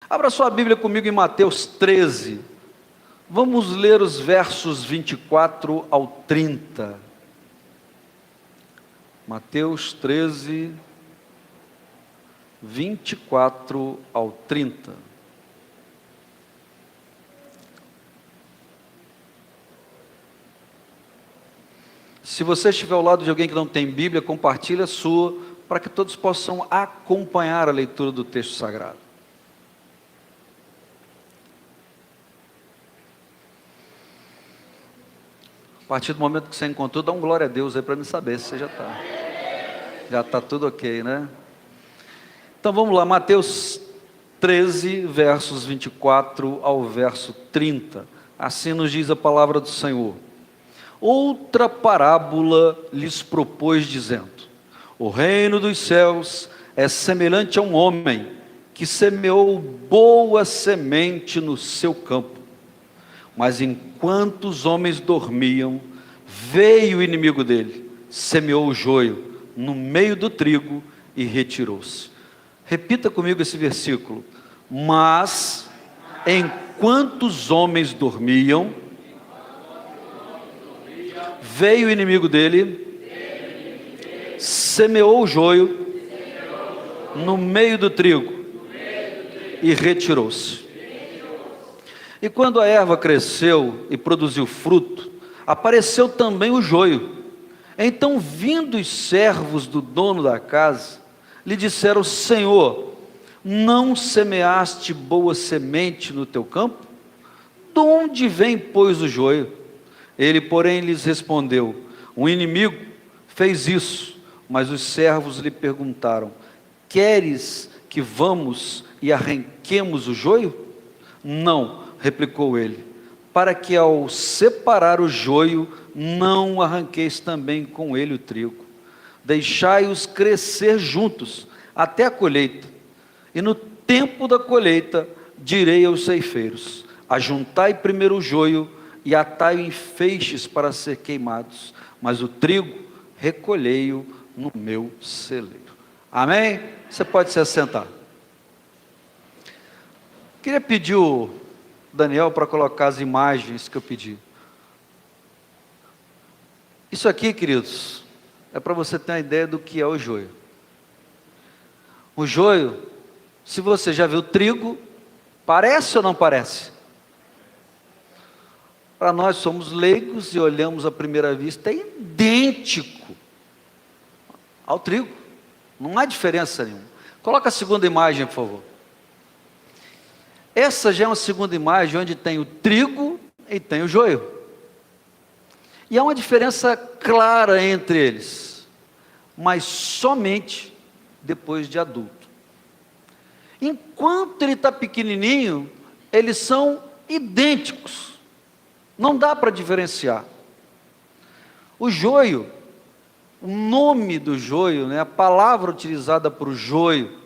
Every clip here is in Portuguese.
Abra sua Bíblia comigo em Mateus 13. Vamos ler os versos 24 ao 30. Mateus 13, 24 ao 30. Se você estiver ao lado de alguém que não tem Bíblia, compartilhe a sua, para que todos possam acompanhar a leitura do texto sagrado. A partir do momento que você encontrou, dá um glória a Deus aí para me saber se você já está tudo ok, né? Então vamos lá, Mateus 13, versos 24 ao verso 30. Assim nos diz a palavra do Senhor. Outra parábola lhes propôs, dizendo: o reino dos céus é semelhante a um homem que semeou boa semente no seu campo. Mas enquanto os homens dormiam, veio o inimigo dele, semeou o joio no meio do trigo e retirou-se. Repita comigo esse versículo. Mas enquanto os homens dormiam, veio o inimigo dele, semeou o joio no meio do trigo e retirou-se. E quando a erva cresceu e produziu fruto, apareceu também o joio. Então, vindo os servos do dono da casa, lhe disseram: Senhor, não semeaste boa semente no teu campo? De onde vem, pois, o joio? Ele, porém, lhes respondeu: um inimigo fez isso. Mas os servos lhe perguntaram: queres que vamos e arranquemos o joio? Não, replicou ele, para que ao separar o joio, não arranqueis também com ele o trigo. Deixai-os crescer juntos até a colheita, e no tempo da colheita direi aos ceifeiros: ajuntai primeiro o joio e atai-o em feixes para ser queimados, mas o trigo recolhei-o no meu celeiro. Amém? Você pode se assentar. Queria pedir o Daniel para colocar as imagens que eu pedi. Isso aqui, queridos, é para você ter uma ideia do que é o joio. O joio, se você já viu trigo, parece ou não parece? Para nós somos leigos e olhamos à primeira vista, é idêntico ao trigo. Não há diferença nenhuma. Coloca a segunda imagem, por favor. Essa já é uma segunda imagem onde tem o trigo e tem o joio. E há uma diferença clara entre eles, mas somente depois de adulto. Enquanto ele está pequenininho, eles são idênticos. Não dá para diferenciar. O joio, o nome do joio, né, a palavra utilizada para o joio,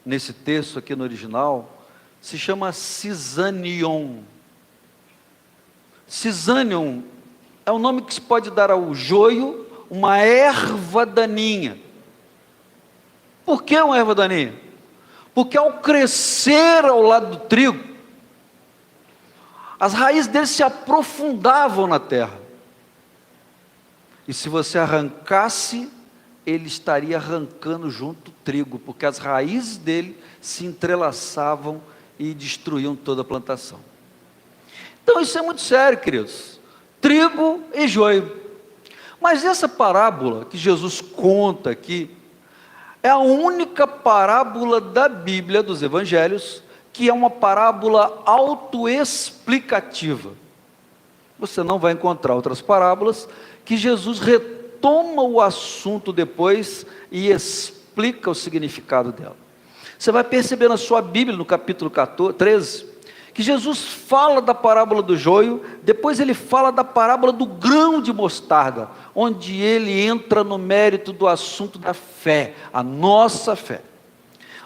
nesse texto aqui no original, se chama Cisanion. Cisanion é o nome que se pode dar ao joio, uma erva daninha. Por que uma erva daninha? Porque ao crescer ao lado do trigo, as raízes dele se aprofundavam na terra. E se você arrancasse, ele estaria arrancando junto o trigo, porque as raízes dele se entrelaçavam e destruíam toda a plantação. Então isso é muito sério, queridos. Trigo e joio. Mas essa parábola que Jesus conta aqui, é a única parábola da Bíblia, dos Evangelhos, que é uma parábola autoexplicativa. Você não vai encontrar outras parábolas que Jesus retoma o assunto depois e explica o significado dela. Você vai perceber na sua Bíblia, no capítulo 13, que Jesus fala da parábola do joio, depois ele fala da parábola do grão de mostarda, onde ele entra no mérito do assunto da fé, a nossa fé.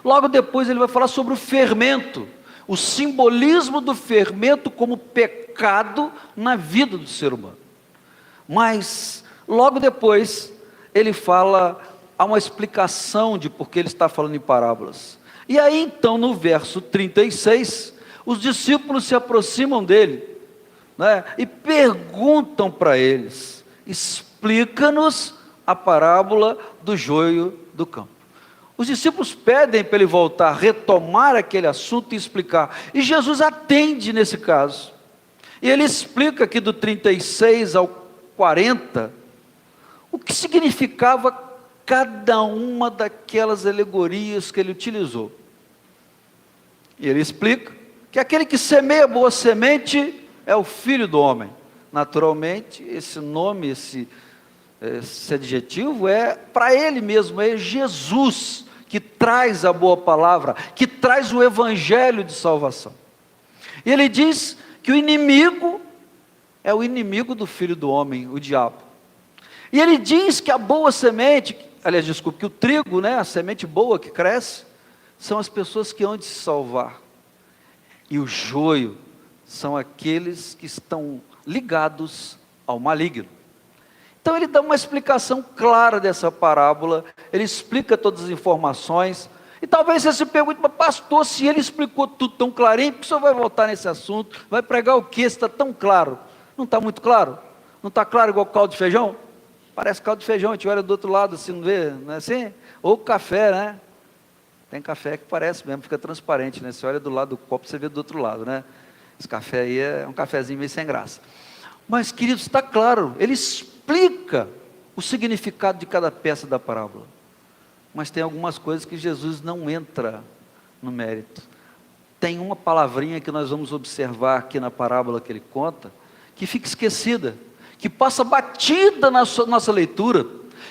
Logo depois ele vai falar sobre o fermento, o simbolismo do fermento como pecado na vida do ser humano. Mas logo depois ele fala, há uma explicação de por que ele está falando em parábolas. E aí então no verso 36, os discípulos se aproximam dele, né, e perguntam para eles: explica-nos a parábola do joio do campo. Os discípulos pedem para ele voltar, retomar aquele assunto e explicar. E Jesus atende nesse caso. E ele explica aqui do 36 ao 40, o que significava cada uma daquelas alegorias que ele utilizou. E ele explica que aquele que semeia boa semente é o Filho do Homem. Naturalmente, esse nome, esse adjetivo é para ele mesmo, é Jesus, que traz a boa palavra, que traz o evangelho de salvação. E ele diz que o inimigo é o inimigo do Filho do Homem, o diabo. E ele diz que a boa semente, aliás, desculpe, que o trigo, né, a semente boa que cresce, são as pessoas que hão de se salvar. E o joio são aqueles que estão ligados ao maligno. Então ele dá uma explicação clara dessa parábola, ele explica todas as informações, e talvez você se pergunte: mas pastor, se ele explicou tudo tão clarinho, por que o senhor vai voltar nesse assunto? Vai pregar o quê? Se está tão claro? Não está muito claro? Não está claro igual caldo de feijão? Parece caldo de feijão, a gente olha do outro lado assim, não vê? Não é assim? Ou café, né? Tem café que parece mesmo, fica transparente, né? Você olha do lado do copo, você vê do outro lado, né? Esse café aí é um cafezinho meio sem graça. Mas, queridos, está claro, ele explica o significado de cada peça da parábola. Mas tem algumas coisas que Jesus não entra no mérito. Tem uma palavrinha que nós vamos observar aqui na parábola que ele conta, que fica esquecida, que passa batida na nossa leitura,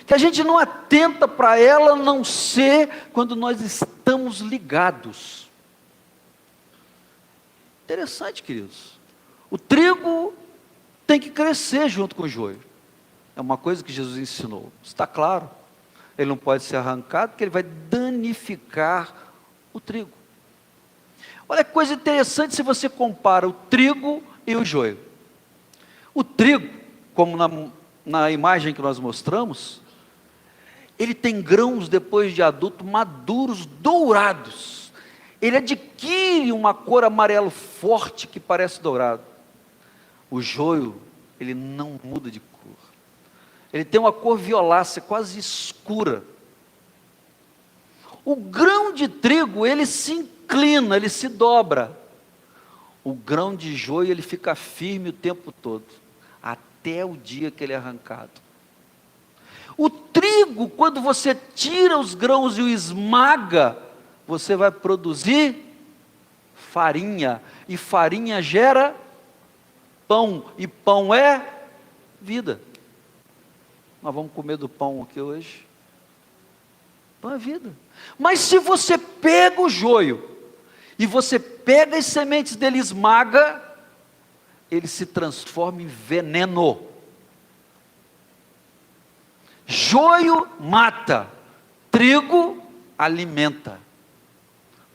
que a gente não atenta para ela, a não ser quando nós estamos ligados. Interessante, queridos. O trigo tem que crescer junto com o joio. É uma coisa que Jesus ensinou. Está claro. Ele não pode ser arrancado, porque ele vai danificar o trigo. Olha que coisa interessante se você compara o trigo e o joio. O trigo, como na imagem que nós mostramos, ele tem grãos depois de adulto, maduros, dourados. Ele adquire uma cor amarelo forte que parece dourado. O joio, ele não muda de cor. Ele tem uma cor violácea, quase escura. O grão de trigo, ele se inclina, ele se dobra. O grão de joio, ele fica firme o tempo todo, até o dia que ele é arrancado. O trigo, quando você tira os grãos e o esmaga, você vai produzir farinha, e farinha gera pão, e pão é vida. Nós vamos comer do pão aqui hoje. Pão é vida. Mas se você pega o joio, e você pega as sementes dele e esmaga, ele se transforma em veneno. Joio mata, trigo alimenta.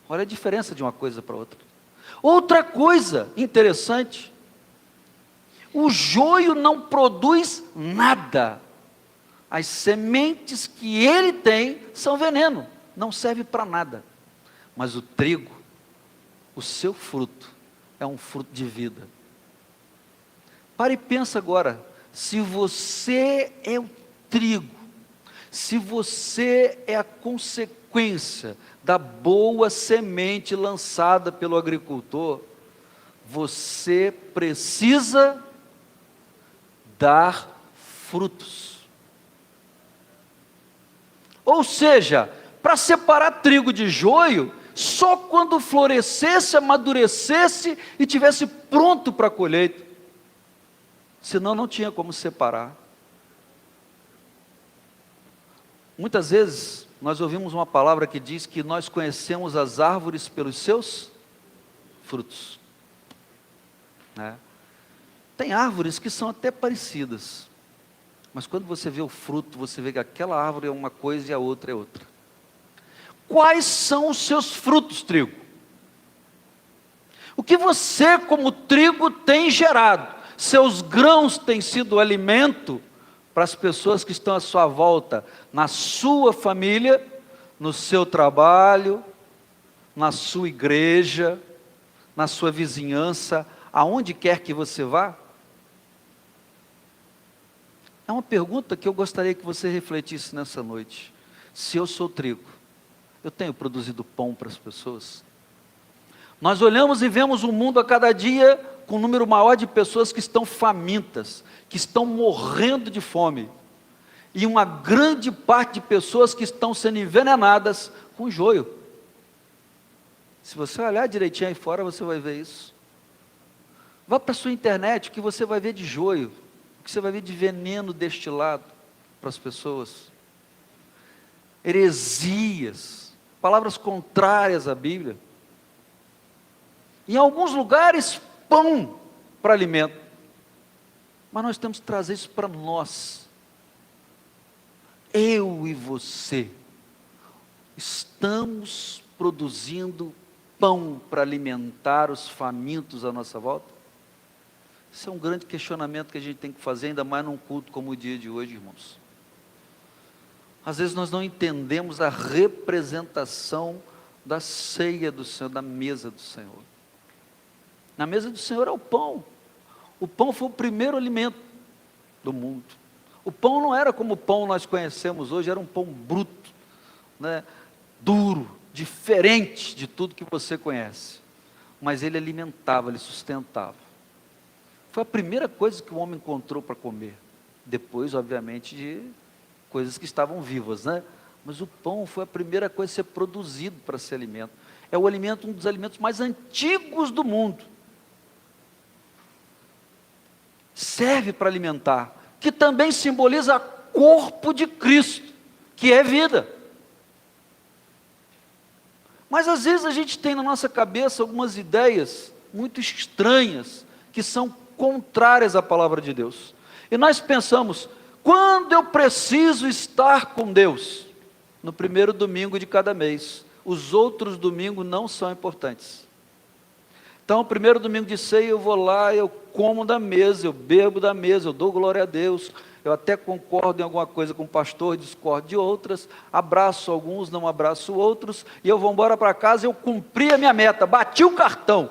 Olha a diferença de uma coisa para outra. Outra coisa interessante, o joio não produz nada. As sementes que ele tem são veneno, não serve para nada. Mas o trigo, o seu fruto, é um fruto de vida. Pare e pensa agora, se você é o trigo, se você é a consequência da boa semente lançada pelo agricultor, você precisa dar frutos. Ou seja, para separar trigo de joio, só quando florescesse, amadurecesse e tivesse pronto para a colheita. Senão não tinha como separar. Muitas vezes nós ouvimos uma palavra que diz que nós conhecemos as árvores pelos seus frutos, né? Tem árvores que são até parecidas, mas quando você vê o fruto, você vê que aquela árvore é uma coisa e a outra é outra. Quais são os seus frutos, trigo? O que você, como trigo, tem gerado? Seus grãos têm sido alimento para as pessoas que estão à sua volta, na sua família, no seu trabalho, na sua igreja, na sua vizinhança, aonde quer que você vá? É uma pergunta que eu gostaria que você refletisse nessa noite. Se eu sou trigo, eu tenho produzido pão para as pessoas? Nós olhamos e vemos o mundo a cada dia com um número maior de pessoas que estão famintas, que estão morrendo de fome, e uma grande parte de pessoas que estão sendo envenenadas com joio. Se você olhar direitinho aí fora, você vai ver isso. Vá para a sua internet, que você vai ver de joio, que você vai ver de veneno destilado para as pessoas. Heresias, palavras contrárias à Bíblia. Em alguns lugares, pão para alimento. Mas nós temos que trazer isso para nós. Eu e você estamos produzindo pão para alimentar os famintos à nossa volta? Isso é um grande questionamento que a gente tem que fazer, ainda mais num culto como o dia de hoje, irmãos. Às vezes nós não entendemos a representação da ceia do Senhor, da mesa do Senhor. Na mesa do Senhor é o pão. O pão foi o primeiro alimento do mundo. O pão não era como o pão nós conhecemos hoje, era um pão bruto, né? Duro, diferente de tudo que você conhece. Mas ele alimentava, ele sustentava. Foi a primeira coisa que o homem encontrou para comer. Depois, obviamente, de coisas que estavam vivas, né? Mas o pão foi a primeira coisa a ser produzido para ser alimento. É o alimento, um dos alimentos mais antigos do mundo. Serve para alimentar, que também simboliza o corpo de Cristo, que é vida. Mas às vezes a gente tem na nossa cabeça algumas ideias muito estranhas, que são contrárias à palavra de Deus. E nós pensamos, quando eu preciso estar com Deus? No primeiro domingo de cada mês. Os outros domingos não são importantes. Então, o primeiro domingo de ceia, eu vou lá, eu como da mesa, eu bebo da mesa, eu dou glória a Deus, eu até concordo em alguma coisa com o pastor, discordo de outras, abraço alguns, não abraço outros, e eu vou embora para casa, eu cumpri a minha meta, bati o cartão,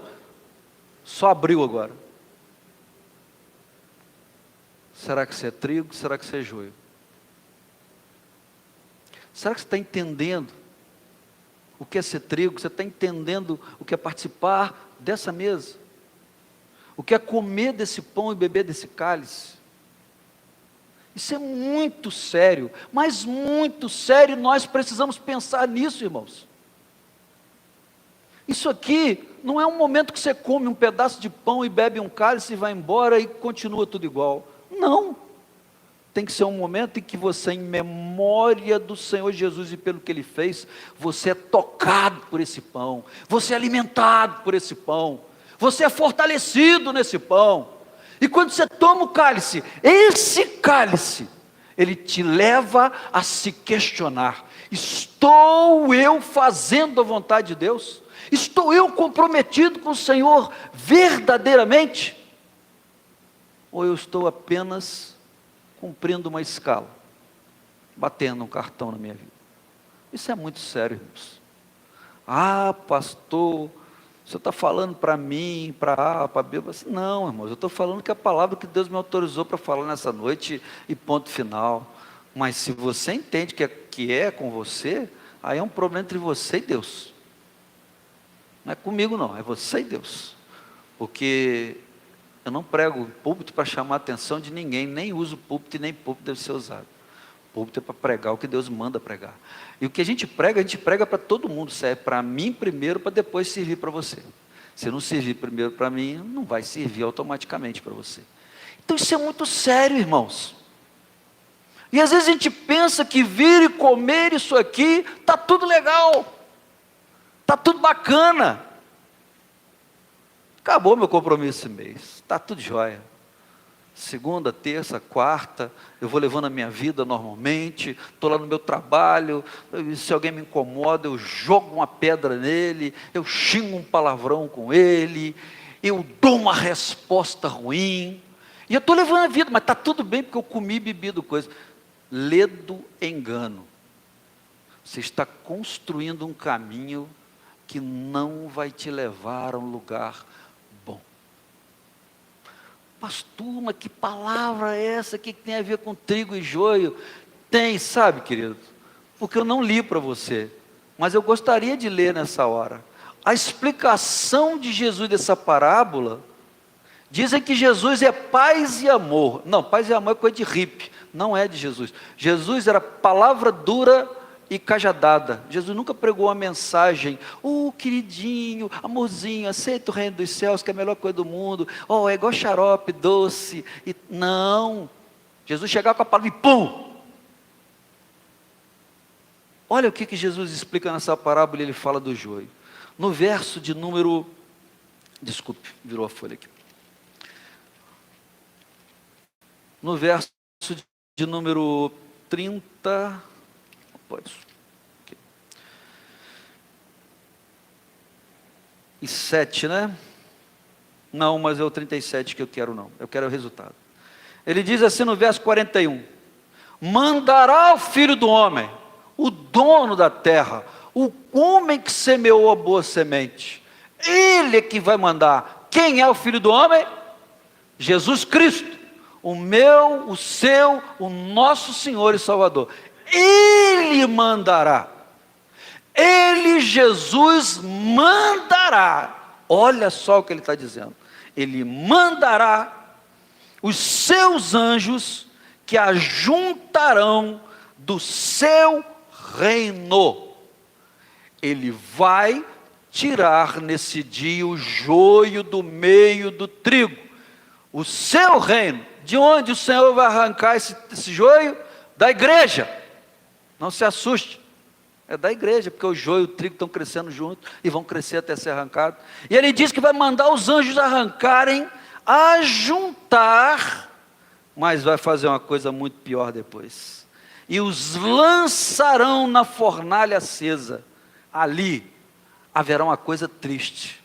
só abriu agora. Será que você é trigo? Será que você é joio? Será que você está entendendo o que é ser trigo? Você está entendendo o que é participar dessa mesa? O que é comer desse pão e beber desse cálice? Isso é muito sério, mas muito sério, nós precisamos pensar nisso, irmãos. Isso aqui não é um momento que você come um pedaço de pão e bebe um cálice e vai embora e continua tudo igual. Não. Tem que ser um momento em que você, em memória do Senhor Jesus e pelo que Ele fez, você é tocado por esse pão, você é alimentado por esse pão, você é fortalecido nesse pão. E quando você toma o cálice, esse cálice, ele te leva a se questionar: estou eu fazendo a vontade de Deus? Estou eu comprometido com o Senhor verdadeiramente? Ou eu estou apenas cumprindo uma escala, batendo um cartão na minha vida? Isso é muito sério, irmãos. Ah, pastor, você está falando para mim, para A, para B? Não, irmãos, eu estou falando que a palavra que Deus me autorizou para falar nessa noite e ponto final. Mas se você entende que é com você, aí é um problema entre você e Deus. Não é comigo não, é você e Deus. Porque eu não prego púlpito para chamar a atenção de ninguém, nem uso púlpito e nem púlpito deve ser usado. Púlpito é para pregar o que Deus manda pregar. E o que a gente prega para todo mundo, serve para mim primeiro, para depois servir para você. Se não servir primeiro para mim, não vai servir automaticamente para você. Então isso é muito sério, irmãos. E às vezes a gente pensa que vir e comer isso aqui, está tudo legal, está tudo bacana. Acabou meu compromisso esse mês, está tudo jóia. Segunda, terça, quarta, eu vou levando a minha vida normalmente, estou lá no meu trabalho, se alguém me incomoda, eu jogo uma pedra nele, eu xingo um palavrão com ele, eu dou uma resposta ruim, e eu estou levando a vida, mas está tudo bem, porque eu comi, bebido coisa. Ledo engano. Você está construindo um caminho que não vai te levar a um lugar bom. Pastor, mas que palavra é essa? Que tem a ver com trigo e joio? Tem, sabe, querido? Porque eu não li para você, mas eu gostaria de ler nessa hora. A explicação de Jesus dessa parábola, dizem que Jesus é paz e amor. Não, paz e amor é coisa de hippie, não é de Jesus. Jesus era palavra dura e cajadada. Jesus nunca pregou uma mensagem, queridinho, amorzinho, aceita o reino dos céus, que é a melhor coisa do mundo, é igual xarope, doce, não. Jesus chegava com a palavra e pum! Olha o que Jesus explica nessa parábola, ele fala do joio. No verso de número, desculpe, virou a folha aqui. No verso de número 30, pode. E 7, né? Não, mas é o 37 que eu quero não. Eu quero o resultado. Ele diz assim no verso 41. Mandará o Filho do Homem, o dono da terra, o homem que semeou a boa semente. Ele é que vai mandar. Quem é o Filho do Homem? Jesus Cristo. O meu, o seu, o nosso Senhor e Salvador. Ele mandará. Ele, Jesus, mandará. Olha só o que ele está dizendo. Ele mandará os seus anjos que ajuntarão do seu reino. Ele vai tirar nesse dia o joio do meio do trigo. O seu reino. De onde o Senhor vai arrancar esse joio? Da igreja. Não se assuste. É da igreja, porque o joio e o trigo estão crescendo juntos e vão crescer até ser arrancados. E ele diz que vai mandar os anjos arrancarem, ajuntar, mas vai fazer uma coisa muito pior depois. E os lançarão na fornalha acesa. Ali haverá uma coisa triste.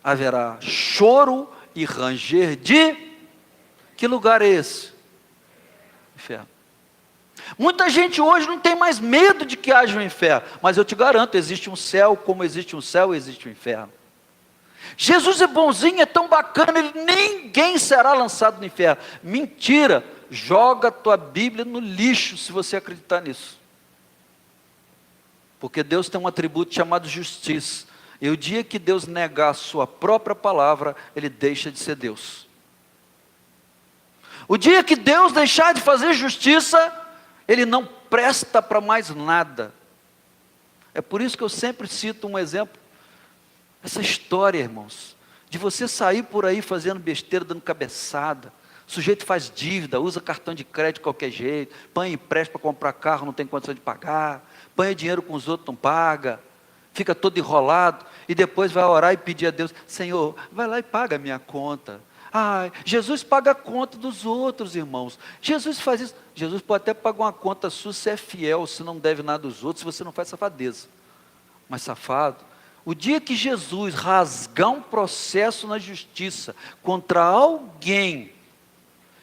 Haverá choro e ranger de... Que lugar é esse? Inferno. Muita gente hoje não tem mais medo de que haja um inferno, mas eu te garanto, existe um céu, como existe um céu, existe um inferno. Jesus é bonzinho, é tão bacana, ninguém será lançado no inferno. Mentira, joga a tua Bíblia no lixo se você acreditar nisso. Porque Deus tem um atributo chamado justiça, e o dia que Deus negar a sua própria palavra, Ele deixa de ser Deus. O dia que Deus deixar de fazer justiça, Ele não presta para mais nada. É por isso que eu sempre cito um exemplo, essa história, irmãos, de você sair por aí fazendo besteira, dando cabeçada. O sujeito faz dívida, usa cartão de crédito de qualquer jeito, põe empréstimo para comprar carro, não tem condição de pagar, põe dinheiro com os outros, não paga, fica todo enrolado, e depois vai orar e pedir a Deus, Senhor, vai lá e paga a minha conta. Jesus paga a conta dos outros, irmãos. Jesus faz isso. Jesus pode até pagar uma conta sua se é fiel, se não deve nada dos outros, se você não faz safadeza. Mas safado, o dia que Jesus rasgar um processo na justiça contra alguém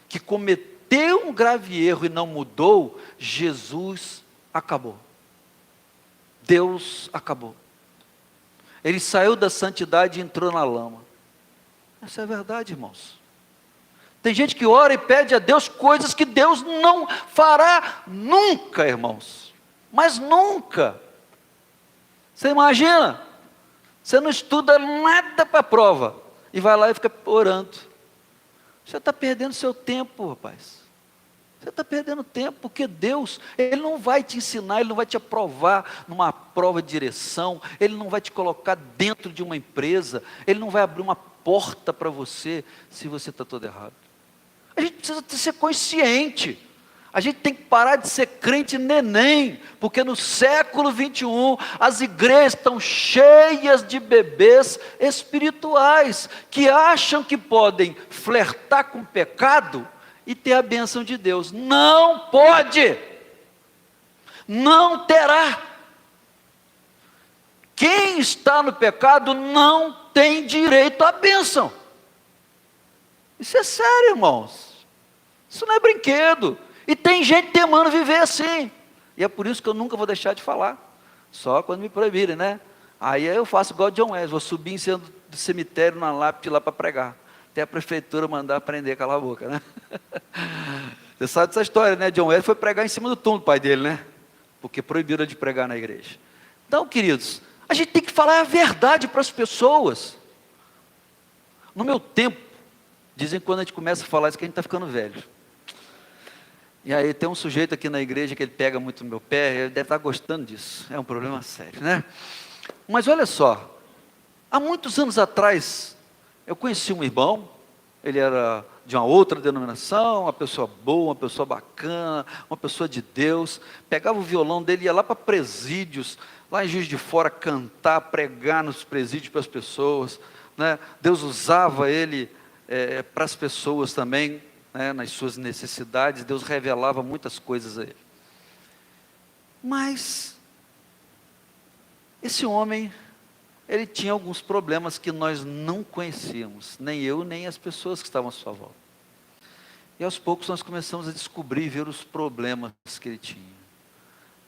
que cometeu um grave erro e não mudou, Jesus acabou. Deus acabou. Ele saiu da santidade e entrou na lama. Essa é a verdade, irmãos. Tem gente que ora e pede a Deus coisas que Deus não fará nunca, irmãos. Mas nunca. Você imagina? Você não estuda nada para a prova e vai lá e fica orando. Você está perdendo seu tempo, rapaz. Você está perdendo tempo, porque Deus, Ele não vai te ensinar, Ele não vai te aprovar numa prova de direção, Ele não vai te colocar dentro de uma empresa, Ele não vai abrir uma porta para você, se você está todo errado. A gente precisa ser consciente, a gente tem que parar de ser crente neném, porque no século 21, as igrejas estão cheias de bebês espirituais, que acham que podem flertar com o pecado, e ter a bênção de Deus. Não pode, não terá. Quem está no pecado não tem direito à bênção. Isso é sério, irmãos. Isso não é brinquedo. E tem gente temando viver assim. E é por isso que eu nunca vou deixar de falar. Só quando me proibirem, né? Aí eu faço igual o John Wesley, vou subir em cima do cemitério na lápide lá para pregar. Até a prefeitura mandar prender, calar a boca, né? Você sabe dessa história, né? John Wesley foi pregar em cima do túmulo do pai dele, né? Porque proibiram de pregar na igreja. Então, queridos, a gente tem que falar a verdade para as pessoas. No meu tempo, dizem que quando a gente começa a falar isso que a gente está ficando velho. E aí tem um sujeito aqui na igreja que ele pega muito no meu pé, ele deve estar gostando disso. É um problema sério, né? Mas olha só, há muitos anos atrás, eu conheci um irmão, ele era de uma outra denominação, uma pessoa boa, uma pessoa bacana, uma pessoa de Deus, pegava o violão dele, ia lá para presídios, lá em Juiz de Fora, cantar, pregar nos presídios para as pessoas, né? Deus usava ele para as pessoas também, né? Nas suas necessidades, Deus revelava muitas coisas a ele. Mas, esse homem, ele tinha alguns problemas que nós não conhecíamos, nem eu, nem as pessoas que estavam à sua volta. E aos poucos nós começamos a descobrir e ver os problemas que ele tinha.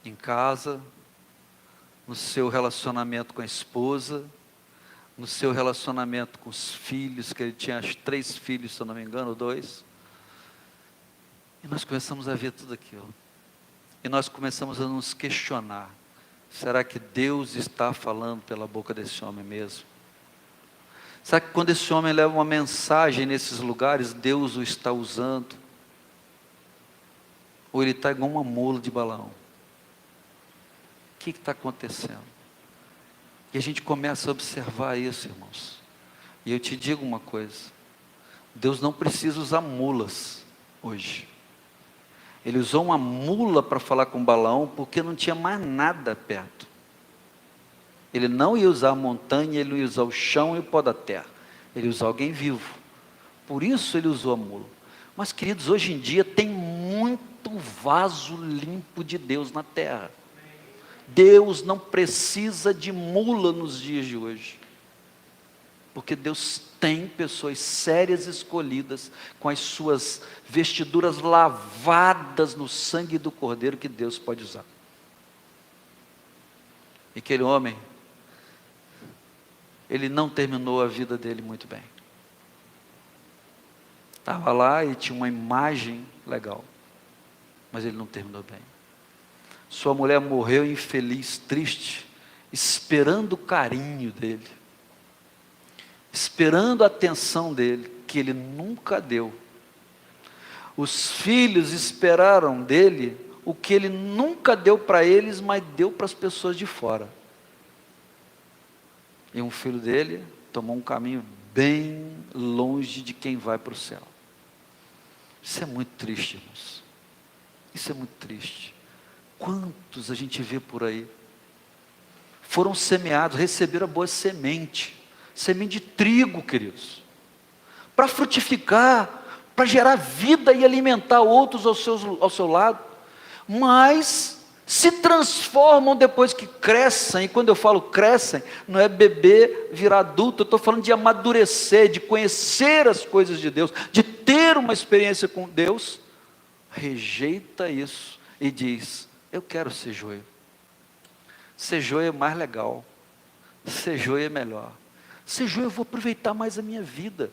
Em casa, no seu relacionamento com a esposa, no seu relacionamento com os filhos, que ele tinha 3 filhos, se eu não me engano, ou 2. E nós começamos a ver tudo aquilo. E nós começamos a nos questionar. Será que Deus está falando pela boca desse homem mesmo? Será que quando esse homem leva uma mensagem nesses lugares, Deus o está usando? Ou ele está igual uma mula de balão? O que está acontecendo? E a gente começa a observar isso, irmãos. E eu te digo uma coisa. Deus não precisa usar mulas hoje. Ele usou uma mula para falar com o balão, porque não tinha mais nada perto. Ele não ia usar a montanha, ele não ia usar o chão e o pó da terra. Ele ia usar alguém vivo. Por isso ele usou a mula. Mas, queridos, hoje em dia tem muito vaso limpo de Deus na terra. Deus não precisa de mula nos dias de hoje. Porque Deus tem pessoas sérias escolhidas, com as suas vestiduras lavadas no sangue do Cordeiro, que Deus pode usar. E aquele homem, ele não terminou a vida dele muito bem. Estava lá e tinha uma imagem legal, mas ele não terminou bem. Sua mulher morreu infeliz, triste, esperando o carinho dele, esperando a atenção dele, que ele nunca deu. Os filhos esperaram dele o que ele nunca deu para eles, mas deu para as pessoas de fora. E um filho dele tomou um caminho bem longe de quem vai para o céu. Isso é muito triste, irmãos. Isso é muito triste. Quantos a gente vê por aí? Foram semeados, receberam a boa semente. Semente de trigo, queridos. Para frutificar, para gerar vida e alimentar outros ao seu lado. Mas se transformam depois que crescem. E quando eu falo crescem, não é bebê virar adulto. Eu estou falando de amadurecer, de conhecer as coisas de Deus, de ter uma experiência com Deus. Rejeita isso e diz: eu quero ser joio. Ser joio é mais legal. Ser joio é melhor. Ser joio, eu vou aproveitar mais a minha vida.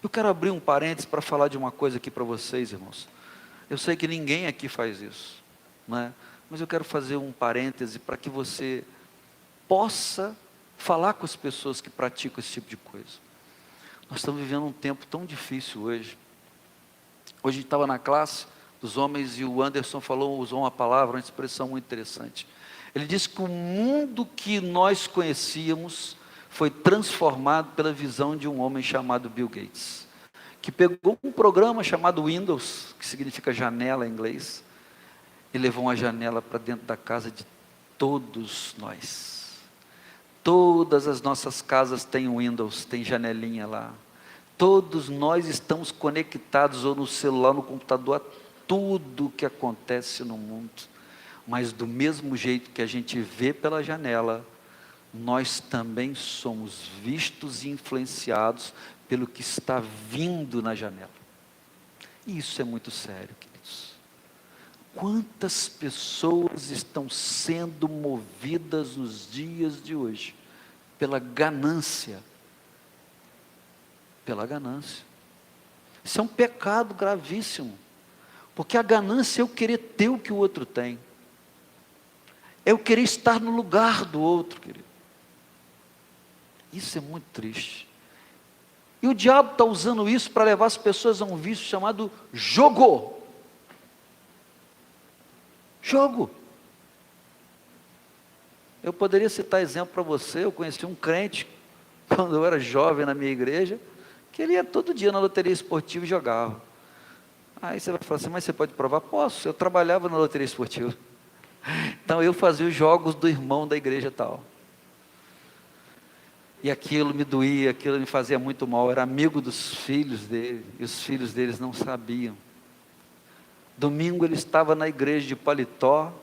Eu quero abrir um parênteses para falar de uma coisa aqui para vocês, irmãos. Eu sei que ninguém aqui faz isso, não é? Mas eu quero fazer um parêntese para que você possa falar com as pessoas que praticam esse tipo de coisa. Nós estamos vivendo um tempo tão difícil hoje. Hoje a gente estava na classe dos homens e o Anderson usou uma palavra, uma expressão muito interessante. Ele disse que o mundo que nós conhecíamos foi transformado pela visão de um homem chamado Bill Gates, que pegou um programa chamado Windows, que significa janela em inglês, e levou uma janela para dentro da casa de todos nós. Todas as nossas casas têm Windows, tem janelinha lá. Todos nós estamos conectados ou no celular, no computador, a tudo que acontece no mundo. Mas do mesmo jeito que a gente vê pela janela, nós também somos vistos e influenciados pelo que está vindo na janela. E isso é muito sério, queridos. Quantas pessoas estão sendo movidas nos dias de hoje pela ganância? Pela ganância. Isso é um pecado gravíssimo, porque a ganância é eu querer ter o que o outro tem, é eu querer estar no lugar do outro, querido. Isso é muito triste. E o diabo está usando isso para levar as pessoas a um vício chamado jogo. Jogo. Eu poderia citar exemplo para você. Eu conheci um crente, quando eu era jovem na minha igreja, que ele ia todo dia na loteria esportiva e jogava. Aí você vai falar assim, mas você pode provar? Posso, eu trabalhava na loteria esportiva. Então eu fazia os jogos do irmão da igreja tal. E aquilo me doía, aquilo me fazia muito mal. Eu era amigo dos filhos dele, e os filhos deles não sabiam. Domingo ele estava na igreja de paletó,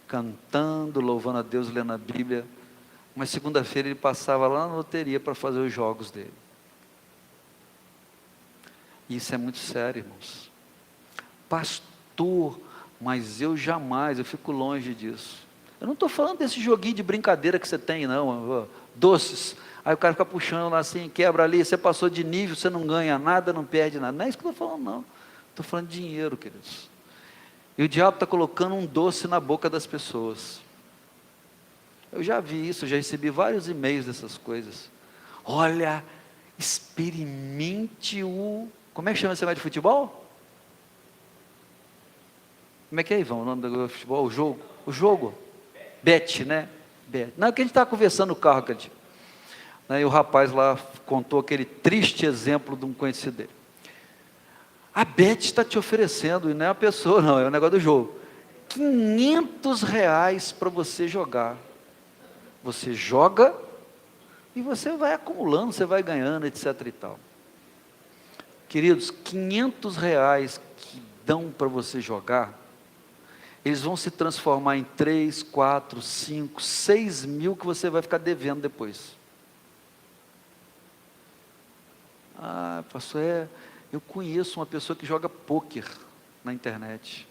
cantando, louvando a Deus, lendo a Bíblia. Mas segunda-feira ele passava lá na loteria para fazer os jogos dele. Isso é muito sério, irmãos. Pastor, mas eu fico longe disso. Eu não estou falando desse joguinho de brincadeira que você tem, não, doces. Aí o cara fica puxando lá assim, quebra ali, você passou de nível, você não ganha nada, não perde nada. Não é isso que eu estou falando, não. Estou falando de dinheiro, queridos. E o diabo está colocando um doce na boca das pessoas. Eu já vi isso, já recebi vários e-mails dessas coisas. Olha, experimente o... Como é que chama esse negócio de futebol? Como é que é, Ivan, o nome do futebol? O jogo? Bet, né? Bet. Não, é que a gente estava conversando no carro aquele dia. E o rapaz lá contou aquele triste exemplo de um conhecido dele. A Bet está te oferecendo, e não é a pessoa não, é o negócio do jogo, R$500 para você jogar. Você joga e você vai acumulando, você vai ganhando, etc e tal. Queridos, R$500 que dão para você jogar, eles vão se transformar em 3, 4, 5, 6 mil que você vai ficar devendo depois. Ah, pastor, eu conheço uma pessoa que joga pôquer na internet.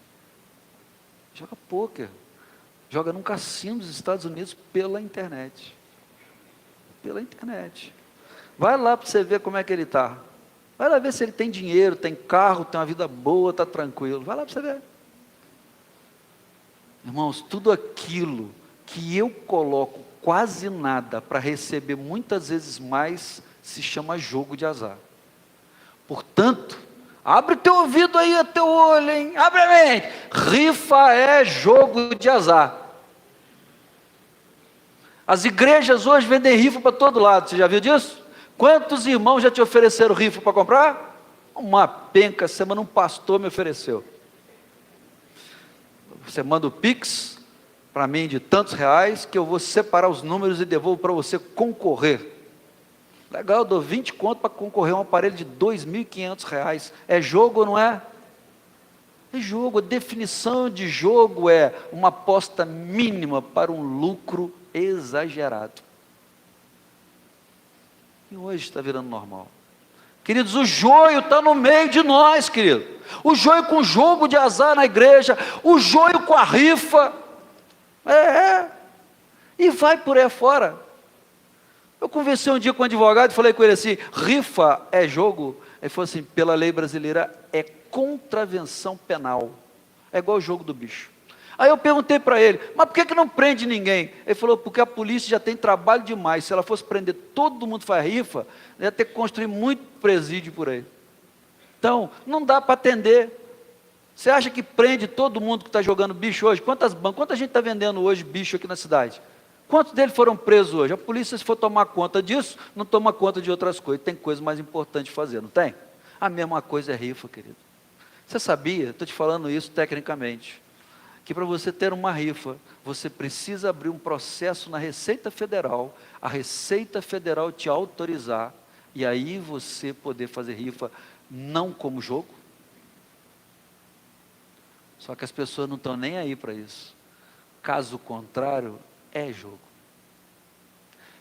Joga pôquer. Joga num cassino dos Estados Unidos pela internet. Pela internet. Vai lá para você ver como é que ele está. Vai lá ver se ele tem dinheiro, tem carro, tem uma vida boa, está tranquilo. Vai lá para você ver. Irmãos, tudo aquilo que eu coloco quase nada para receber muitas vezes mais, se chama jogo de azar. Portanto, abre teu ouvido aí, teu olho, hein? Abre a mente. Rifa é jogo de azar. As igrejas hoje vendem rifa para todo lado, você já viu disso? Quantos irmãos já te ofereceram rifa para comprar? Uma penca, semana um pastor me ofereceu. Você manda o Pix para mim de tantos reais, que eu vou separar os números e devolvo para você concorrer. Legal, eu dou 20 conto para concorrer a um aparelho de R$2.500. É jogo ou não é? É jogo. A definição de jogo é uma aposta mínima para um lucro exagerado. E hoje está virando normal. Queridos, o joio está no meio de nós, querido. O joio com jogo de azar na igreja, o joio com a rifa. E vai por aí fora. Eu conversei um dia com um advogado e falei com ele assim, rifa é jogo? Ele falou assim, pela lei brasileira é contravenção penal. É igual o jogo do bicho. Aí eu perguntei para ele, mas por que não prende ninguém? Ele falou, porque a polícia já tem trabalho demais. Se ela fosse prender todo mundo que faz rifa, ia ter que construir muito presídio por aí. Então, não dá para atender. Você acha que prende todo mundo que está jogando bicho hoje? Quanta gente está vendendo hoje bicho aqui na cidade? Quantos deles foram presos hoje? A polícia, se for tomar conta disso, não toma conta de outras coisas. Tem coisa mais importante de fazer, não tem? A mesma coisa é rifa, querido. Você sabia, estou te falando isso tecnicamente, que para você ter uma rifa, você precisa abrir um processo na Receita Federal, a Receita Federal te autorizar, e aí você poder fazer rifa, não como jogo. Só que as pessoas não estão nem aí para isso. Caso contrário, é jogo.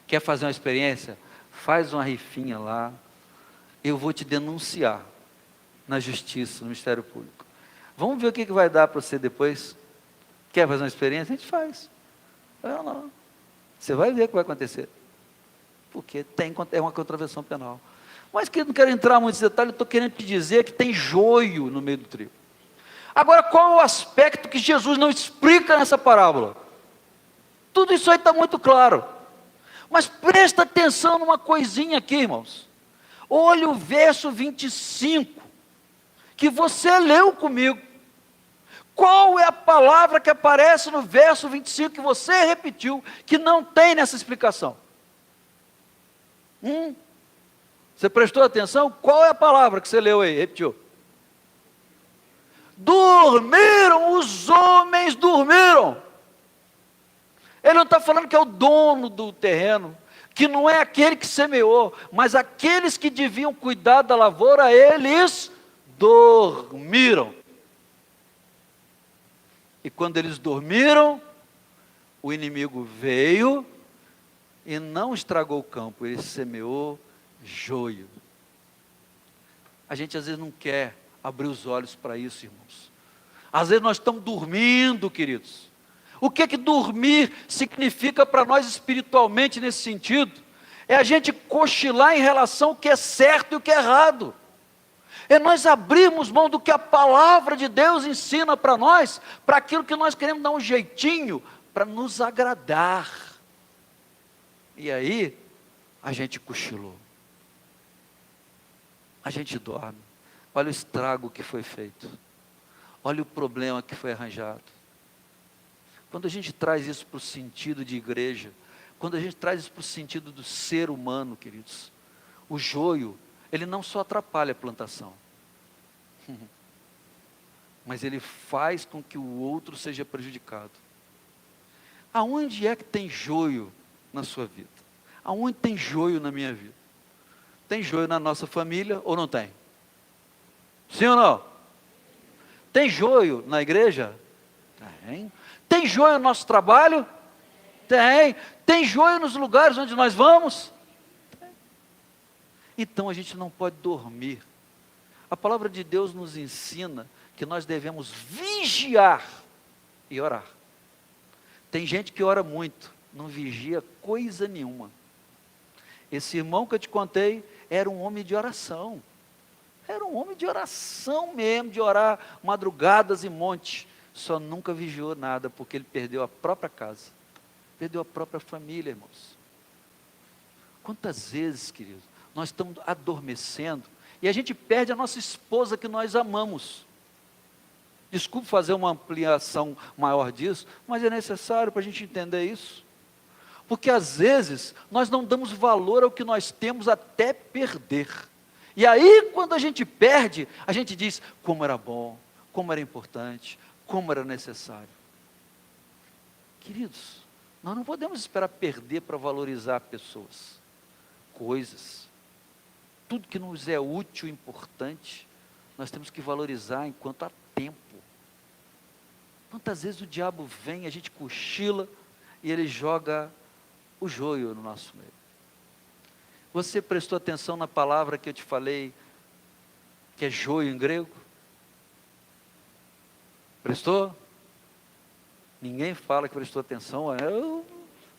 Quer fazer uma experiência? Faz uma rifinha lá, eu vou te denunciar na justiça, no Ministério Público. Vamos ver o que vai dar para você depois. Quer fazer uma experiência? A gente faz. Eu não. Você vai ver o que vai acontecer. Porque é uma contravenção penal. Mas que não quero entrar em muitos detalhes, eu estou querendo te dizer que tem joio no meio do trigo. Agora, qual é o aspecto que Jesus não explica nessa parábola? Tudo isso aí está muito claro. Mas presta atenção numa coisinha aqui, irmãos. Olha o verso 25, que você leu comigo. Qual é a palavra que aparece no verso 25 que você repetiu, que não tem nessa explicação? Você prestou atenção? Qual é a palavra que você leu aí? Repetiu. Dormiram, os homens dormiram. Ele não está falando que é o dono do terreno, que não é aquele que semeou, mas aqueles que deviam cuidar da lavoura, eles dormiram. E quando eles dormiram, o inimigo veio e não estragou o campo, ele semeou joio. A gente às vezes não quer abrir os olhos para isso, irmãos. Às vezes nós estamos dormindo, queridos. O que dormir significa para nós espiritualmente nesse sentido? É a gente cochilar em relação ao que é certo e o que é errado. É nós abrirmos mão do que a palavra de Deus ensina para nós, para aquilo que nós queremos dar um jeitinho, para nos agradar. E aí, a gente cochilou. A gente dorme. Olha o estrago que foi feito. Olha o problema que foi arranjado. Quando a gente traz isso para o sentido de igreja, quando a gente traz isso para o sentido do ser humano, queridos, o joio, ele não só atrapalha a plantação, mas ele faz com que o outro seja prejudicado. Aonde é que tem joio na sua vida? Aonde tem joio na minha vida? Tem joio na nossa família ou não tem? Sim ou não? Tem joio na igreja? Tem. Tem joio no nosso trabalho? Tem. Tem joio nos lugares onde nós vamos? Tem. Então a gente não pode dormir. A palavra de Deus nos ensina que nós devemos vigiar e orar. Tem gente que ora muito, não vigia coisa nenhuma. Esse irmão que eu te contei era um homem de oração. Era um homem de oração mesmo, de orar madrugadas e montes. Só nunca vigiou nada, porque ele perdeu a própria casa. Perdeu a própria família, irmãos. Quantas vezes, queridos, nós estamos adormecendo e a gente perde a nossa esposa que nós amamos. Desculpe fazer uma ampliação maior disso, mas é necessário para a gente entender isso. Porque às vezes nós não damos valor ao que nós temos até perder. E aí quando a gente perde, a gente diz como era bom, como era importante, como era necessário. Queridos, nós não podemos esperar perder para valorizar pessoas, coisas. Tudo que nos é útil e importante, nós temos que valorizar enquanto há tempo. Quantas vezes o diabo vem, a gente cochila e ele joga o joio no nosso meio. Você prestou atenção na palavra que eu te falei, que é joio em grego? Prestou? Ninguém fala que prestou atenção,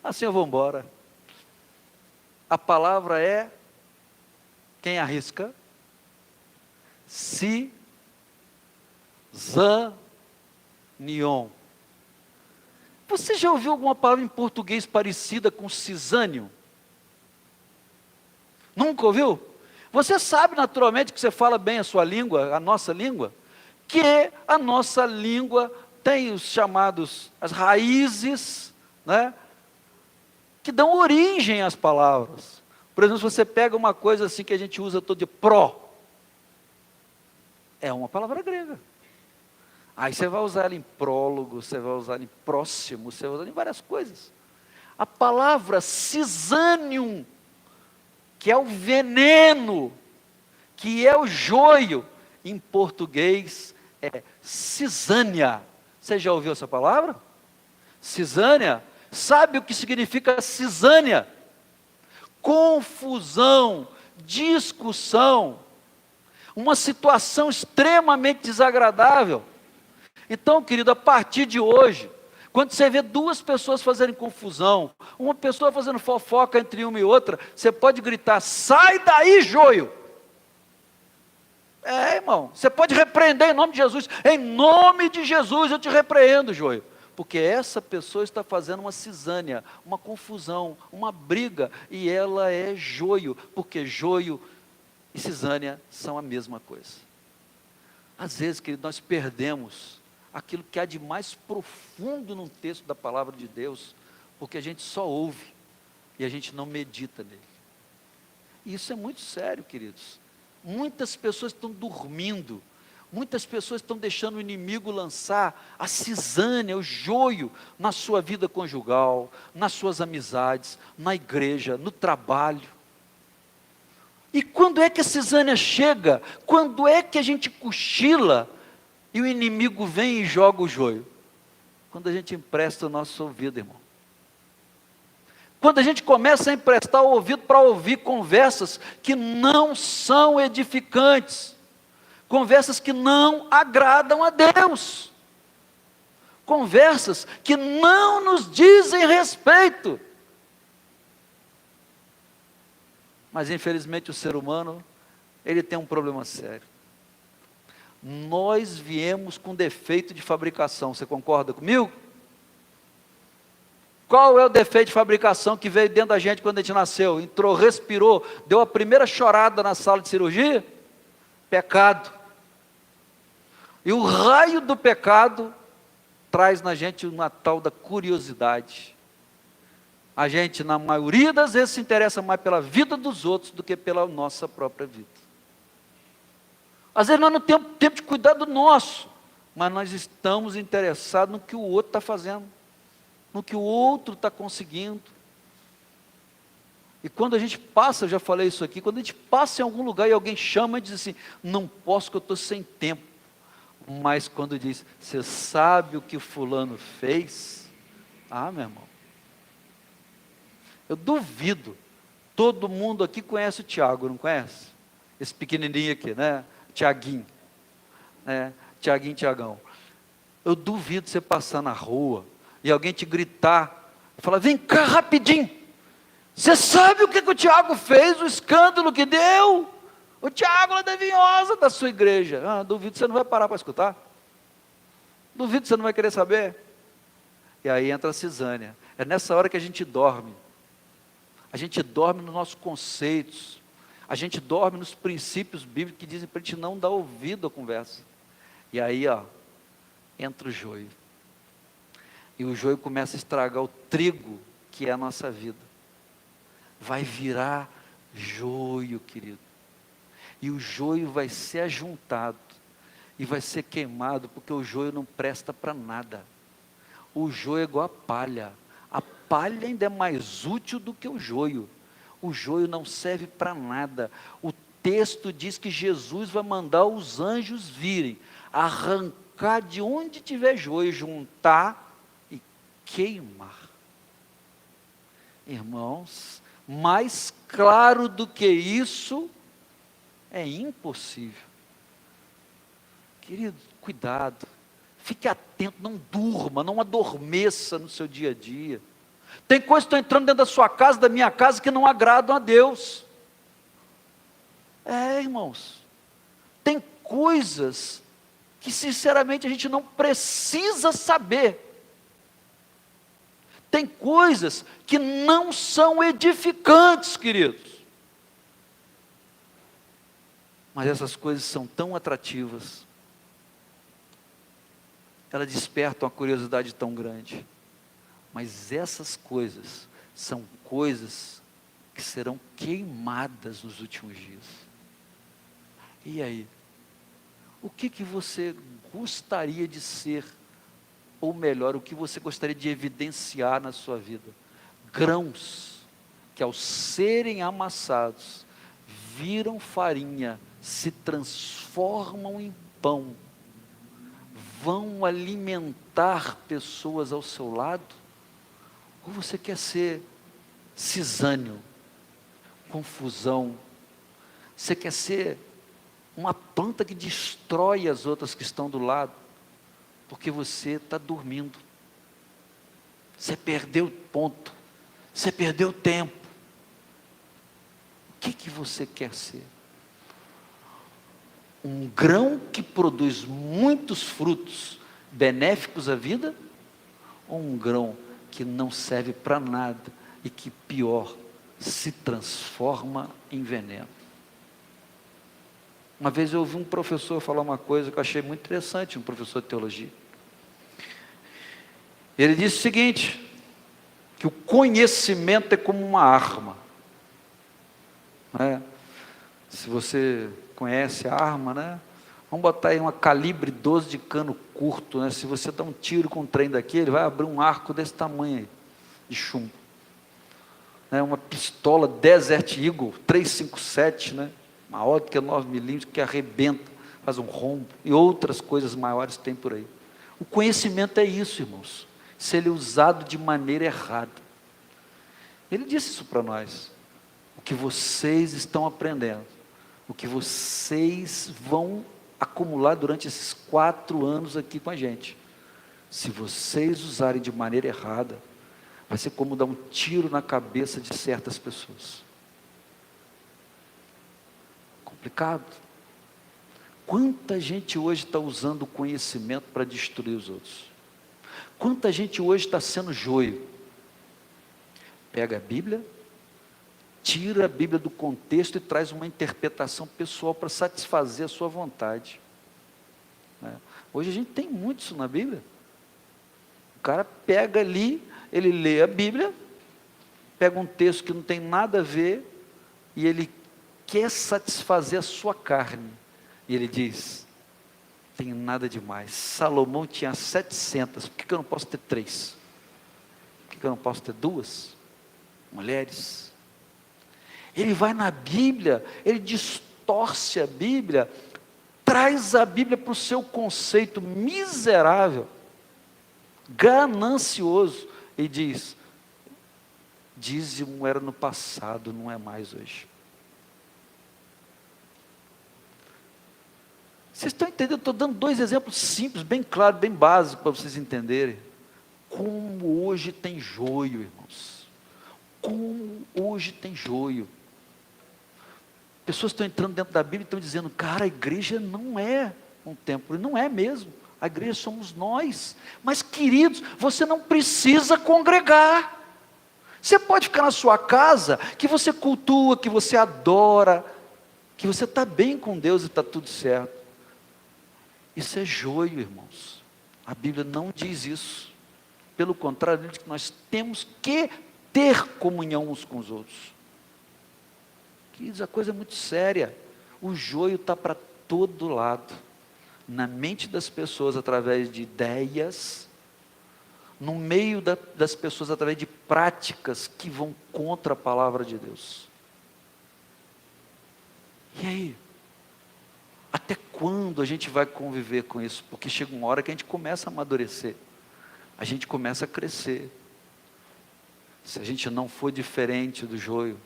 assim eu vou embora. A palavra é, quem arrisca? Cisânion. Você já ouviu alguma palavra em português parecida com cisânio? Nunca ouviu? Você sabe naturalmente que você fala bem a sua língua, a nossa língua, que a nossa língua tem os chamados, as raízes, né, que dão origem às palavras. Por exemplo, se você pega uma coisa assim que a gente usa todo dia, pró, é uma palavra grega. Aí você vai usar ela em prólogo, você vai usar ela em próximo, você vai usar ela em várias coisas. A palavra cisânium, que é o veneno, que é o joio, em português é cisânia. Você já ouviu essa palavra? Cisânia. Sabe o que significa cisânia? Confusão, discussão, uma situação extremamente desagradável. Então, querido, a partir de hoje, quando você vê duas pessoas fazerem confusão, uma pessoa fazendo fofoca entre uma e outra, você pode gritar: sai daí, joio! Irmão, você pode repreender em nome de Jesus. Em nome de Jesus eu te repreendo, joio. Porque essa pessoa está fazendo uma cisânia, uma confusão, uma briga, e ela é joio, porque joio e cisânia são a mesma coisa. Às vezes, querido, nós perdemos aquilo que há de mais profundo num texto da palavra de Deus, porque a gente só ouve e a gente não medita nele. E isso é muito sério, queridos. Muitas pessoas estão dormindo, muitas pessoas estão deixando o inimigo lançar a cisânia, o joio na sua vida conjugal, nas suas amizades, na igreja, no trabalho. E quando é que a cisânia chega? Quando é que a gente cochila e o inimigo vem e joga o joio? Quando a gente empresta o nosso ouvido, irmão. Quando a gente começa a emprestar o ouvido para ouvir conversas que não são edificantes, conversas que não agradam a Deus, conversas que não nos dizem respeito. Mas infelizmente o ser humano, ele tem um problema sério. Nós viemos com defeito de fabricação, você concorda comigo? Qual é o defeito de fabricação que veio dentro da gente quando a gente nasceu? Entrou, respirou, deu a primeira chorada na sala de cirurgia? Pecado. E o raio do pecado traz na gente uma tal da curiosidade. A gente, na maioria das vezes, se interessa mais pela vida dos outros do que pela nossa própria vida. Às vezes nós não temos tempo de cuidar do nosso, mas nós estamos interessados no que o outro está fazendo, no que o outro está conseguindo. E quando a gente passa, eu já falei isso aqui, quando a gente passa em algum lugar e alguém chama e diz assim: não posso que eu estou sem tempo. Mas quando diz: você sabe o que fulano fez? Ah, meu irmão, eu duvido, todo mundo aqui conhece o Tiago, não conhece? Esse pequenininho aqui, né? Tiaguinho, né? Tiaguinho, Tiagão. Eu duvido você passar na rua e alguém te gritar, falar: vem cá rapidinho, você sabe o que o Tiago fez, o escândalo que deu? O Tiago é da Vinhosa, da sua igreja. Duvido que você não vai parar para escutar. Duvido que você não vai querer saber. E aí entra a cisânia. É nessa hora que a gente dorme. A gente dorme nos nossos conceitos. A gente dorme nos princípios bíblicos que dizem para a gente não dar ouvido à conversa. E aí, entra o joio. E o joio começa a estragar o trigo que é a nossa vida. Vai virar joio, querido. E o joio vai ser ajuntado. E vai ser queimado, porque o joio não presta para nada. O joio é igual a palha. A palha ainda é mais útil do que o joio. O joio não serve para nada. O texto diz que Jesus vai mandar os anjos virem, arrancar de onde tiver joio, juntar e queimar. Irmãos, mais claro do que isso é impossível. Querido, cuidado, fique atento, não durma, não adormeça no seu dia a dia. Tem coisas que estão entrando dentro da sua casa, da minha casa, que não agradam a Deus. Irmãos, tem coisas que sinceramente a gente não precisa saber. Tem coisas que não são edificantes, queridos. Mas essas coisas são tão atrativas. Elas despertam a curiosidade tão grande. Mas essas coisas são coisas que serão queimadas nos últimos dias. E aí? O que você gostaria de ser? Ou melhor, o que você gostaria de evidenciar na sua vida? Grãos que ao serem amassados, viram farinha, se transformam em pão, vão alimentar pessoas ao seu lado? Ou você quer ser cisânio, confusão? Você quer ser uma planta que destrói as outras que estão do lado? Porque você está dormindo. Você perdeu ponto. Você perdeu tempo. O que você quer ser? Um grão que produz muitos frutos benéficos à vida? Ou um grão que não serve para nada e que, pior, se transforma em veneno? Uma vez eu ouvi um professor falar uma coisa que eu achei muito interessante, um professor de teologia. Ele disse o seguinte, que o conhecimento é como uma arma. Se você conhece a arma, né? Vamos botar aí uma calibre 12 de cano curto, né? Se você dá um tiro com um trem daqui, ele vai abrir um arco desse tamanho aí, de chumbo. Uma pistola Desert Eagle 357, né? Maior do que 9mm, que arrebenta, faz um rombo, e outras coisas maiores tem por aí. O conhecimento é isso, irmãos, se ele é usado de maneira errada. Ele disse isso para nós. O que vocês estão aprendendo, o que vocês vão acumular durante esses 4 anos aqui com a gente, se vocês usarem de maneira errada, vai ser como dar um tiro na cabeça de certas pessoas. Complicado. Quanta gente hoje está usando o conhecimento para destruir os outros? Quanta gente hoje está sendo joio? Pega a Bíblia, tira a Bíblia do contexto e traz uma interpretação pessoal para satisfazer a sua vontade. Hoje a gente tem muito isso na Bíblia. O cara pega ali, ele lê a Bíblia, pega um texto que não tem nada a ver, e ele quer satisfazer a sua carne. E ele diz, tem nada demais. Salomão tinha 700, por que eu não posso ter 3? Por que eu não posso ter 2 mulheres? Ele vai na Bíblia, ele distorce a Bíblia, traz a Bíblia para o seu conceito miserável, ganancioso, e diz, dízimo era no passado, não é mais hoje. Vocês estão entendendo? Eu estou dando 2 exemplos simples, bem claros, bem básicos, para vocês entenderem. Como hoje tem joio, irmãos. Como hoje tem joio. Pessoas estão entrando dentro da Bíblia e estão dizendo, cara, a igreja não é um templo. Não é mesmo. A igreja somos nós. Mas, queridos, você não precisa congregar. Você pode ficar na sua casa, que você cultua, que você adora, que você está bem com Deus e está tudo certo. Isso é joio, irmãos. A Bíblia não diz isso. Pelo contrário, diz que nós temos que ter comunhão uns com os outros. Queridos, a coisa é muito séria. O joio está para todo lado. Na mente das pessoas, através de ideias, no meio das pessoas, através de práticas que vão contra a palavra de Deus. E aí? Até quando a gente vai conviver com isso? Porque chega uma hora que a gente começa a amadurecer. A gente começa a crescer. Se a gente não for diferente do joio,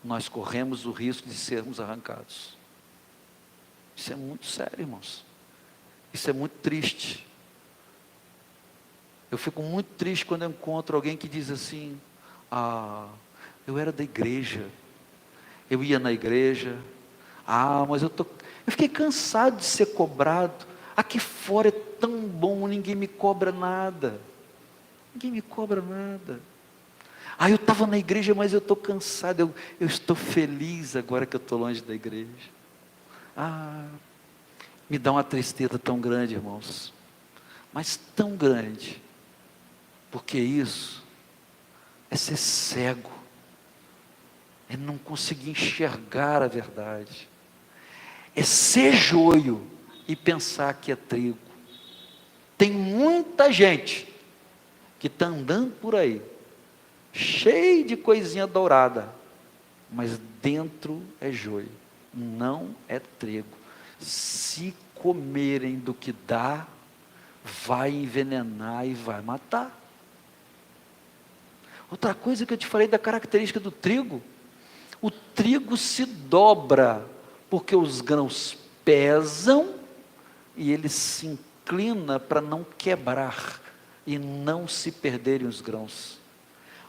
nós corremos o risco de sermos arrancados. Isso é muito sério, irmãos. Isso é muito triste. Eu fico muito triste quando eu encontro alguém que diz assim, eu era da igreja, eu ia na igreja, mas eu fiquei cansado de ser cobrado, aqui fora é tão bom, ninguém me cobra nada, eu estava na igreja, mas eu estou cansado, eu estou feliz agora que eu estou longe da igreja. Me dá uma tristeza tão grande, irmãos, mas tão grande, porque isso é ser cego, é não conseguir enxergar a verdade, é ser joio e pensar que é trigo. Tem muita gente que está andando por aí, cheio de coisinha dourada, mas dentro é joio, não é trigo. Se comerem do que dá, vai envenenar e vai matar. Outra coisa que eu te falei da característica do trigo, o trigo se dobra, porque os grãos pesam e eles se inclina para não quebrar e não se perderem os grãos.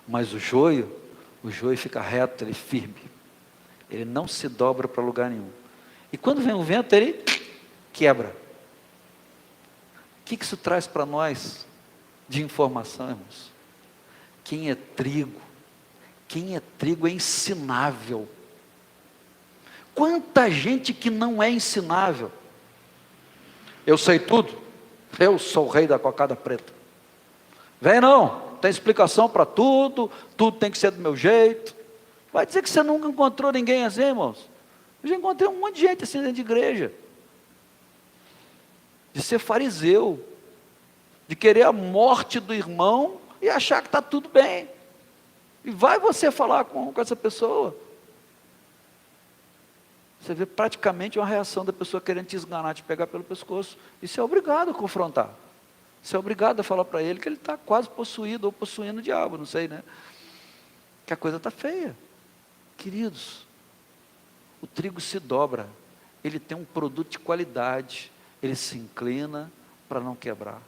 Mas o joio fica reto, ele é firme. Ele não se dobra para lugar nenhum. E quando vem o vento, ele quebra. O que isso traz para nós de informação, irmãos? Quem é trigo é ensinável. Quanta gente que não é ensinável. Eu sei tudo, eu sou o rei da cocada preta. Vem não, tem explicação para tudo, tudo tem que ser do meu jeito. Vai dizer que você nunca encontrou ninguém assim, irmãos? Eu já encontrei um monte de gente assim dentro de igreja. De ser fariseu, de querer a morte do irmão e achar que está tudo bem. E vai você falar com essa pessoa. Você vê praticamente uma reação da pessoa querendo te esganar, te pegar pelo pescoço. E você é obrigado a confrontar. Você é obrigado a falar para ele que ele está quase possuído ou possuindo o diabo, não sei, né? Que a coisa está feia. Queridos, o trigo se dobra. Ele tem um produto de qualidade. Ele se inclina para não quebrar.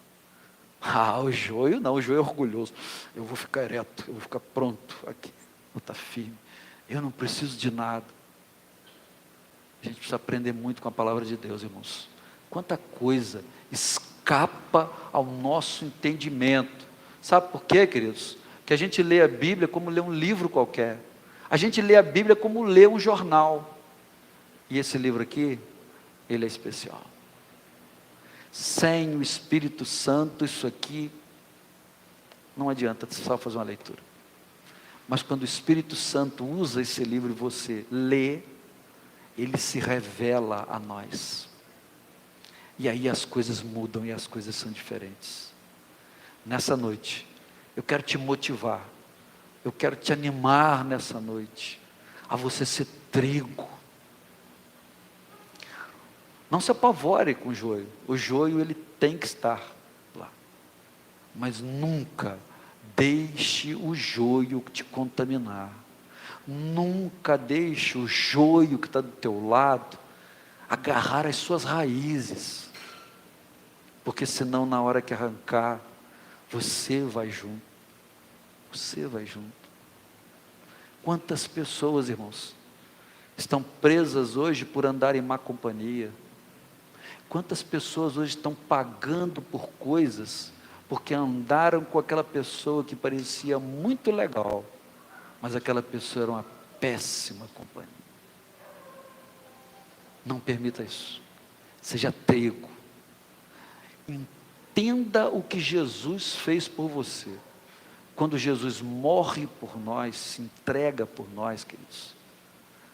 Ah, o joio não, o joio é orgulhoso. Eu vou ficar ereto, eu vou ficar pronto aqui, vou estar firme. Eu não preciso de nada. A gente precisa aprender muito com a palavra de Deus, irmãos. Quanta coisa escapa ao nosso entendimento. Sabe por quê, queridos? Que a gente lê a Bíblia como lê um livro qualquer. A gente lê a Bíblia como lê um jornal. E esse livro aqui, ele é especial. Sem o Espírito Santo, isso aqui não adianta só fazer uma leitura. Mas quando o Espírito Santo usa esse livro e você lê, ele se revela a nós. E aí as coisas mudam e as coisas são diferentes. Nessa noite, eu quero te motivar, eu quero te animar nessa noite, a você ser trigo. Não se apavore com o joio ele tem que estar lá, mas nunca deixe o joio te contaminar, nunca deixe o joio que está do teu lado, agarrar as suas raízes, porque senão na hora que arrancar, você vai junto, quantas pessoas, irmãos, estão presas hoje por andar em má companhia, quantas pessoas hoje estão pagando por coisas, porque andaram com aquela pessoa que parecia muito legal, mas aquela pessoa era uma péssima companhia. Não permita isso. Seja trigo. Entenda o que Jesus fez por você. Quando Jesus morre por nós, se entrega por nós, queridos.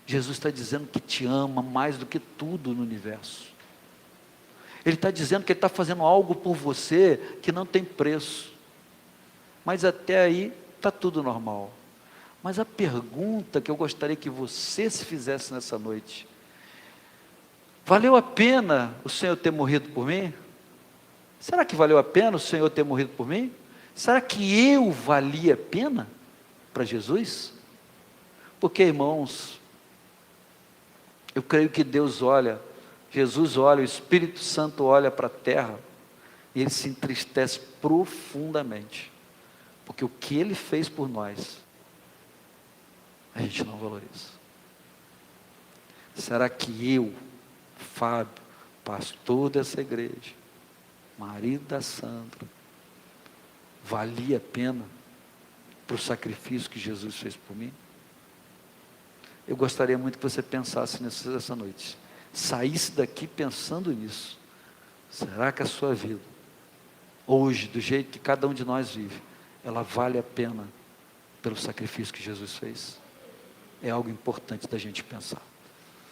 Jesus está dizendo que te ama mais do que tudo no universo. Ele está dizendo que Ele está fazendo algo por você que não tem preço. Mas até aí está tudo normal. Mas a pergunta que eu gostaria que você se fizesse nessa noite: valeu a pena o Senhor ter morrido por mim? Será que valeu a pena o Senhor ter morrido por mim? Será que eu valia a pena para Jesus? Porque, irmãos, eu creio que Deus olha, Jesus olha, o Espírito Santo olha para a terra e Ele se entristece profundamente, porque o que Ele fez por nós, a gente não valoriza. Será que eu, Fábio, pastor dessa igreja, marido da Sandra, valia a pena para o sacrifício que Jesus fez por mim? Eu gostaria muito que você pensasse nisso essa noite, saísse daqui pensando nisso. Será que a sua vida, hoje, do jeito que cada um de nós vive, ela vale a pena pelo sacrifício que Jesus fez? É algo importante da gente pensar.